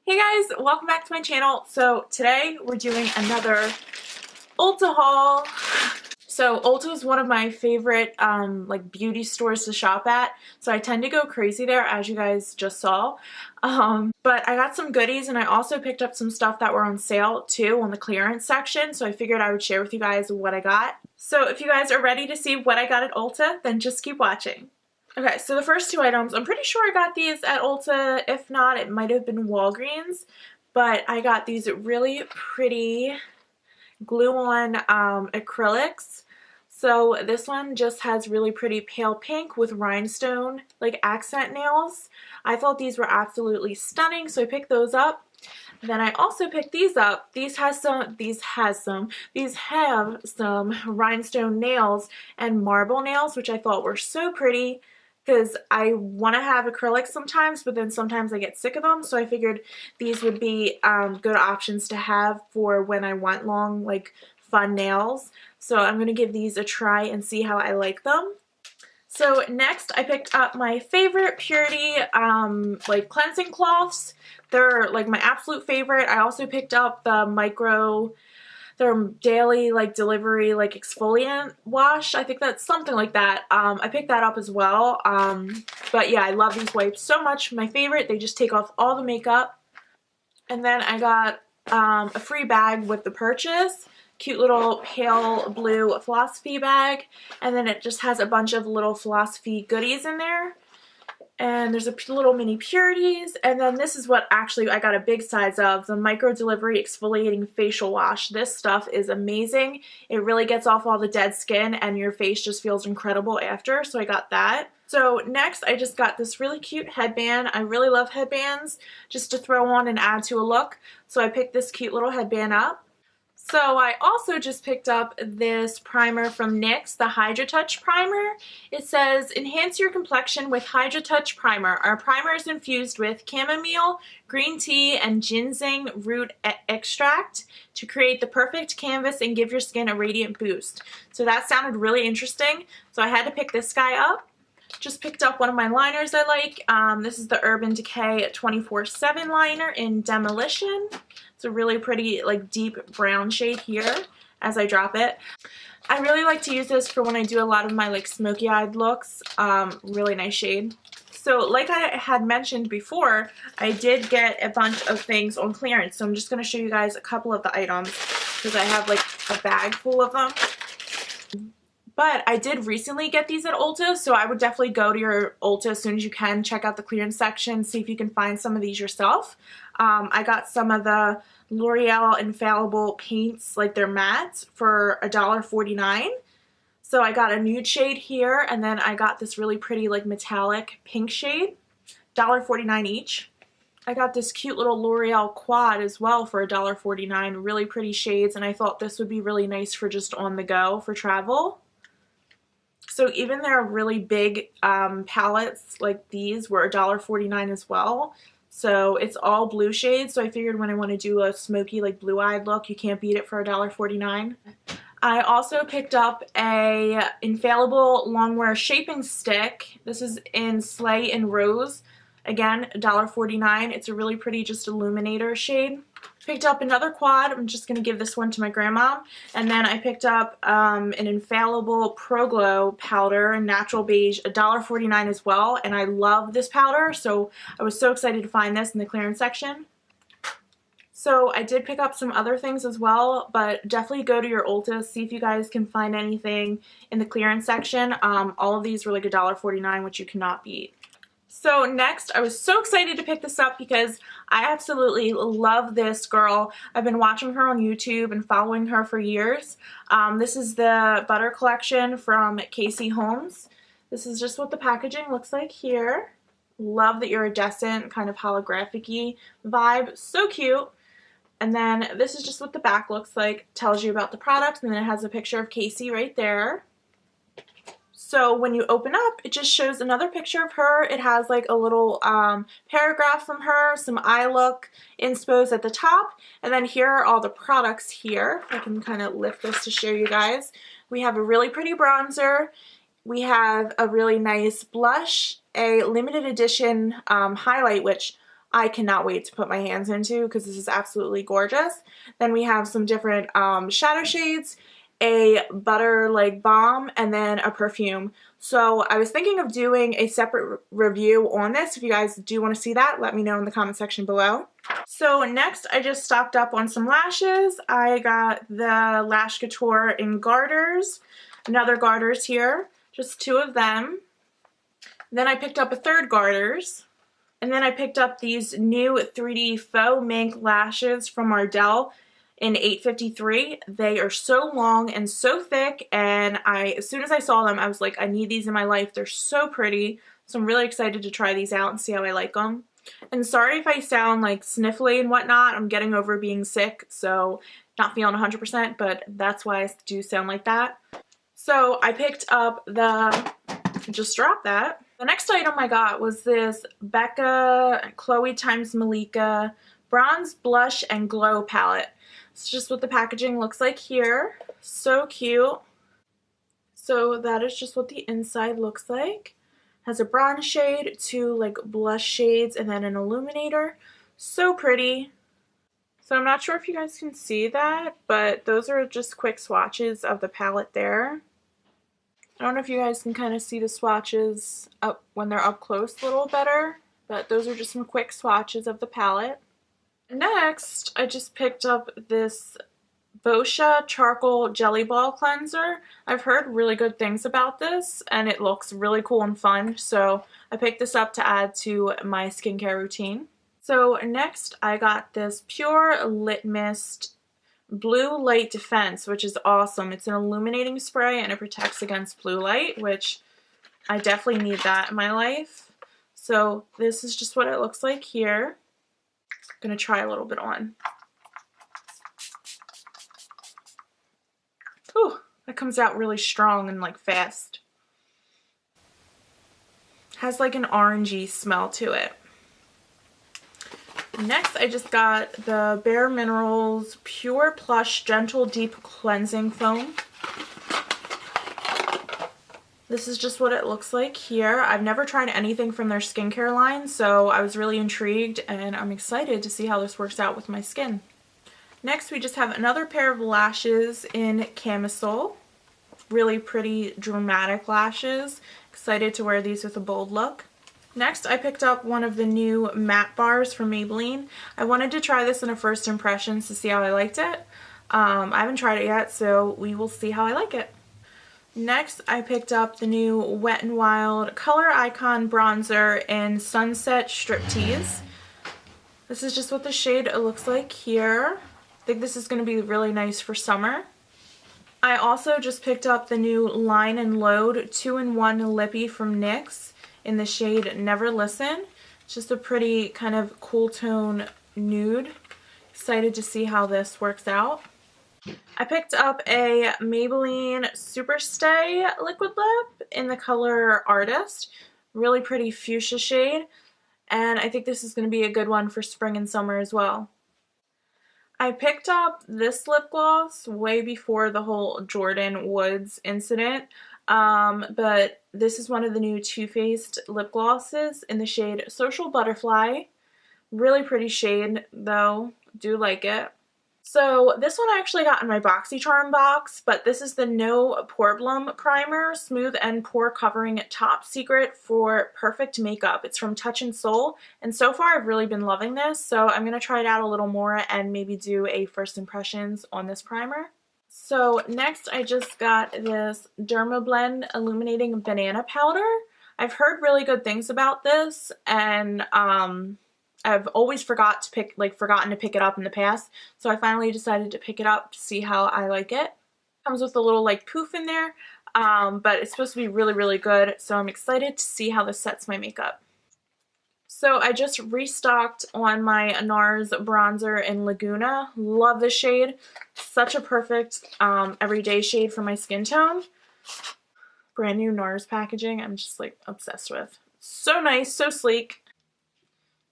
Hey guys, welcome back to my channel. So today we're doing another Ulta haul. So Ulta is one of my favorite like beauty stores to shop at. So I tend to go crazy there, as you guys just saw. But I got some goodies, and I also picked up some stuff that were on sale too on the clearance section. So I figured I would share with you guys what I got. So if you guys are ready to see what I got at Ulta, then just keep watching. Okay, so the first two items, I'm pretty sure I got these at Ulta. If not, it might have been Walgreens. But I got these really pretty glue-on acrylics. So this one just has really pretty pale pink with rhinestone like accent nails. I thought these were absolutely stunning, so I picked those up. Then I also picked these up. These have some rhinestone nails and marble nails, which I thought were so pretty, because I want to have acrylics sometimes, but then sometimes I get sick of them, so I figured these would be good options to have for when I want long, like, fun nails. So I'm going to give these a try and see how I like them. So next I picked up my favorite Purity like cleansing cloths. They're like my absolute favorite. I also picked up their daily like delivery like exfoliant wash. I think that's something like that. I picked that up as well. But yeah, I love these wipes so much. My favorite. They just take off all the makeup. And then I got a free bag with the purchase. Cute little pale blue philosophy bag. And then it just has a bunch of little philosophy goodies in there. And there's a little mini Purities, and then this is what actually I got a big size of, the micro delivery exfoliating facial wash. This stuff is amazing. It really gets off all the dead skin and your face just feels incredible after, so I got that. So next I just got this really cute headband. I really love headbands just to throw on and add to a look, so I picked this cute little headband up. So I also just picked up this primer from NYX, the Hydra Touch Primer. It says, enhance your complexion with Hydra Touch Primer. Our primer is infused with chamomile, green tea, and ginseng root extract to create the perfect canvas and give your skin a radiant boost. So that sounded really interesting. So I had to pick this guy up. Just picked up one of my liners I like. This is the Urban Decay 24/7 liner in Demolition. It's a really pretty like deep brown shade here as I drop it. I really like to use this for when I do a lot of my like smoky eyed looks. Really nice shade. So like I had mentioned before, I did get a bunch of things on clearance. So I'm just going to show you guys a couple of the items because I have like a bag full of them. But I did recently get these at Ulta, so I would definitely go to your Ulta as soon as you can. Check out the clearance section, see if you can find some of these yourself. I got some of the L'Oreal Infallible paints, like their mattes, for $1.49. So I got a nude shade here, and then I got this really pretty like metallic pink shade, $1.49 each. I got this cute little L'Oreal quad as well for $1.49, really pretty shades, and I thought this would be really nice for just on the go for travel. So even their really big palettes like these were $1.49 as well. So it's all blue shades. So I figured when I want to do a smoky like blue-eyed look, you can't beat it for $1.49. I also picked up a Infallible Longwear Shaping Stick. This is in Slay and Rose. Again, $1.49. It's a really pretty just illuminator shade. Picked up another quad. I'm just going to give this one to my grandma. And then I picked up an Infallible Pro Glow powder in Natural Beige, $1.49 as well. And I love this powder, so I was so excited to find this in the clearance section. So I did pick up some other things as well, but definitely go to your Ulta, see if you guys can find anything in the clearance section. All of these were like $1.49, which you cannot beat. So next, I was so excited to pick this up because I absolutely love this girl. I've been watching her on YouTube and following her for years. This is the Butter Collection from Casey Holmes. This is just what the packaging looks like here. Love the iridescent kind of holographic-y vibe. So cute. And then this is just what the back looks like. Tells you about the product, and then it has a picture of Casey right there. So when you open up, it just shows another picture of her. It has like a little paragraph from her, some eye look inspos at the top, and then here are all the products here. I can kind of lift this to show you guys. We have a really pretty bronzer. We have a really nice blush, a limited edition highlight, which I cannot wait to put my hands into because this is absolutely gorgeous. Then we have some different shadow shades, a butter like balm, and then a perfume. So I was thinking of doing a separate review on this. If you guys do want to see that, let me know in the comment section below. So next I just stocked up on some lashes. I got the Lash Couture in garters, another garters here, just 2 of them. Then I picked up a third garters. And then I picked up these new 3D faux mink lashes from Ardell in 853. They are so long and so thick, and as soon as I saw them, I was like, I need these in my life. They're so pretty. So I'm really excited to try these out and see how I like them. And sorry if I sound like sniffly and whatnot. I'm getting over being sick, so not feeling 100%, but that's why I do sound like that. So I picked up just drop that. The next item I got was this Becca Chloe x Malika Bronze Blush and Glow palette. It's just what the packaging looks like here. So cute. So that is just what the inside looks like. Has a bronze shade, 2 like blush shades, and then an illuminator. So pretty. So I'm not sure if you guys can see that, but those are just quick swatches of the palette there. I don't know if you guys can kind of see the swatches up when they're up close a little better, but those are just some quick swatches of the palette. Next, I just picked up this Boscia Charcoal Jelly Ball Cleanser. I've heard really good things about this, and it looks really cool and fun, so I picked this up to add to my skincare routine. So next, I got this Pure Lit Mist Blue Light Defense, which is awesome. It's an illuminating spray and it protects against blue light, which I definitely need that in my life. So this is just what it looks like here. I'm gonna try a little bit on. Ooh, that comes out really strong and like fast. Has like an orangey smell to it. Next, I just got the Bare Minerals Pure Plush Gentle Deep Cleansing Foam. This is just what it looks like here. I've never tried anything from their skincare line, so I was really intrigued, and I'm excited to see how this works out with my skin. Next, we just have another pair of lashes in Camisole. Really pretty, dramatic lashes. Excited to wear these with a bold look. Next, I picked up one of the new matte bars from Maybelline. I wanted to try this in a first impressions to see how I liked it. I haven't tried it yet, so we will see how I like it. Next, I picked up the new Wet n Wild Color Icon Bronzer in Sunset Striptease. This is just what the shade looks like here. I think this is going to be really nice for summer. I also just picked up the new Line and Load 2-in-1 Lippy from NYX in the shade Never Listen. It's just a pretty kind of cool tone nude. Excited to see how this works out. I picked up a Maybelline Superstay liquid lip in the color Artist. Really pretty fuchsia shade, and I think this is going to be a good one for spring and summer as well. I picked up this lip gloss way before the whole Jordan Woods incident, but this is one of the new Too Faced lip glosses in the shade Social Butterfly. Really pretty shade though, do like it. So this one I actually got in my BoxyCharm box, but this is the No Poreblem Primer, Smooth and Pore Covering Top Secret for Perfect Makeup. It's from Touch in Sol, and so far I've really been loving this, so I'm going to try it out a little more and maybe do a first impressions on this primer. So next I just got this Dermablend Illuminating Banana Powder. I've heard really good things about this, and I've always forgotten to pick it up in the past, so I finally decided to pick it up to see how I like it. Comes with a little like poof in there, but it's supposed to be really, really good, so I'm excited to see how this sets my makeup. So I just restocked on my NARS bronzer in Laguna. Love this shade. Such a perfect everyday shade for my skin tone. Brand new NARS packaging. I'm just like obsessed with. So nice, so sleek.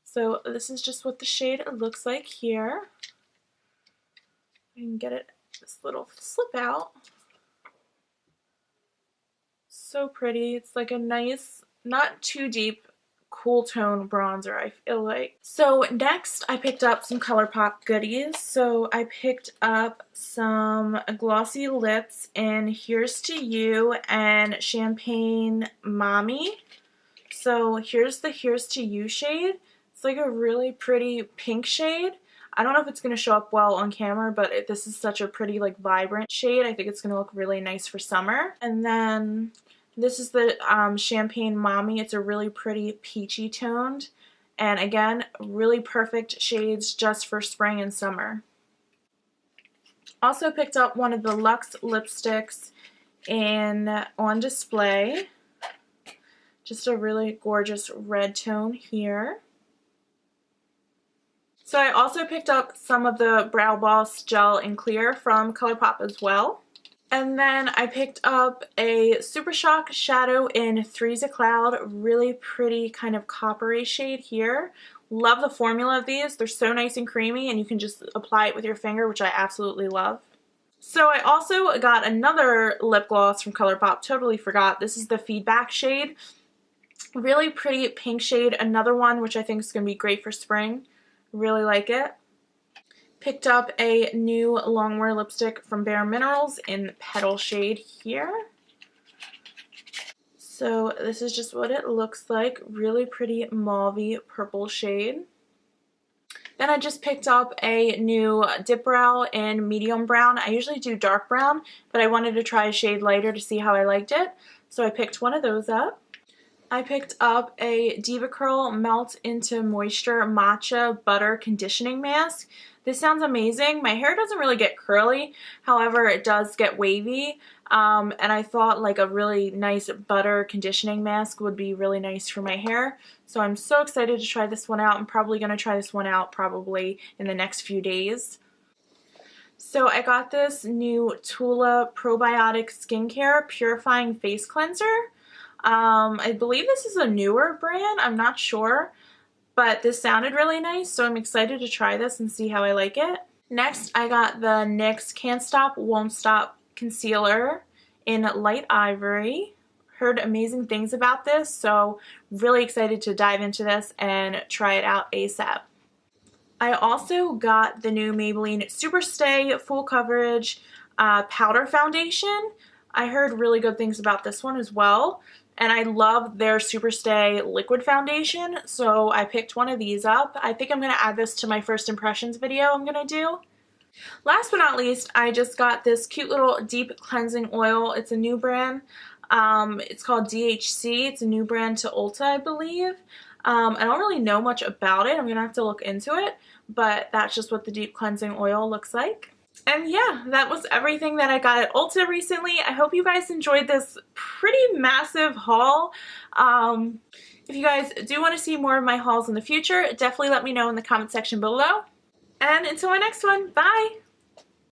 So this is just what the shade looks like here. I can get it, this little slip out. So pretty. It's like a nice, not too deep cool tone bronzer, I feel like. So next I picked up some ColourPop goodies. So I picked up some glossy lips in Here's to You and Champagne Mommy. So here's the Here's to You shade. It's like a really pretty pink shade. I don't know if it's going to show up well on camera, but this is such a pretty, like, vibrant shade. I think it's going to look really nice for summer. And then this is the Champagne Mommy. It's a really pretty peachy toned. And again, really perfect shades just for spring and summer. Also picked up one of the Luxe lipsticks in On Display. Just a really gorgeous red tone here. So I also picked up some of the Brow Boss Gel in Clear from ColourPop as well. And then I picked up a Super Shock shadow in Three's a Cloud. Really pretty kind of coppery shade here. Love the formula of these. They're so nice and creamy, and you can just apply it with your finger, which I absolutely love. So I also got another lip gloss from ColourPop. Totally forgot. This is the Feedback shade. Really pretty pink shade. Another one which I think is going to be great for spring. Really like it. Picked up a new longwear lipstick from Bare Minerals in Petal shade here. So this is just what it looks like. Really pretty mauvey purple shade. Then I just picked up a new dip brow in medium brown. I usually do dark brown, but I wanted to try a shade lighter to see how I liked it. So I picked one of those up. I picked up a Diva Curl Melt into Moisture Matcha Butter Conditioning Mask. This sounds amazing. My hair doesn't really get curly, however it does get wavy, and I thought like a really nice butter conditioning mask would be really nice for my hair. So I'm so excited to try this one out. I'm probably going to try this one out probably in the next few days. So I got this new Tula Probiotic Skincare Purifying Face Cleanser. I believe this is a newer brand, I'm not sure, but this sounded really nice, so I'm excited to try this and see how I like it. Next, I got the NYX Can't Stop Won't Stop Concealer in Light Ivory. Heard amazing things about this, so really excited to dive into this and try it out ASAP. I also got the new Maybelline Superstay Full Coverage Powder Foundation. I heard really good things about this one as well. And I love their Superstay liquid foundation, so I picked one of these up. I think I'm going to add this to my first impressions video I'm going to do. Last but not least, I just got this cute little deep cleansing oil. It's a new brand. It's called DHC. It's a new brand to Ulta, I believe. I don't really know much about it. I'm going to have to look into it, but that's just what the deep cleansing oil looks like. And yeah, that was everything that I got at Ulta recently. I hope you guys enjoyed this pretty massive haul. If you guys do want to see more of my hauls in the future, definitely let me know in the comment section below. And until my next one, bye!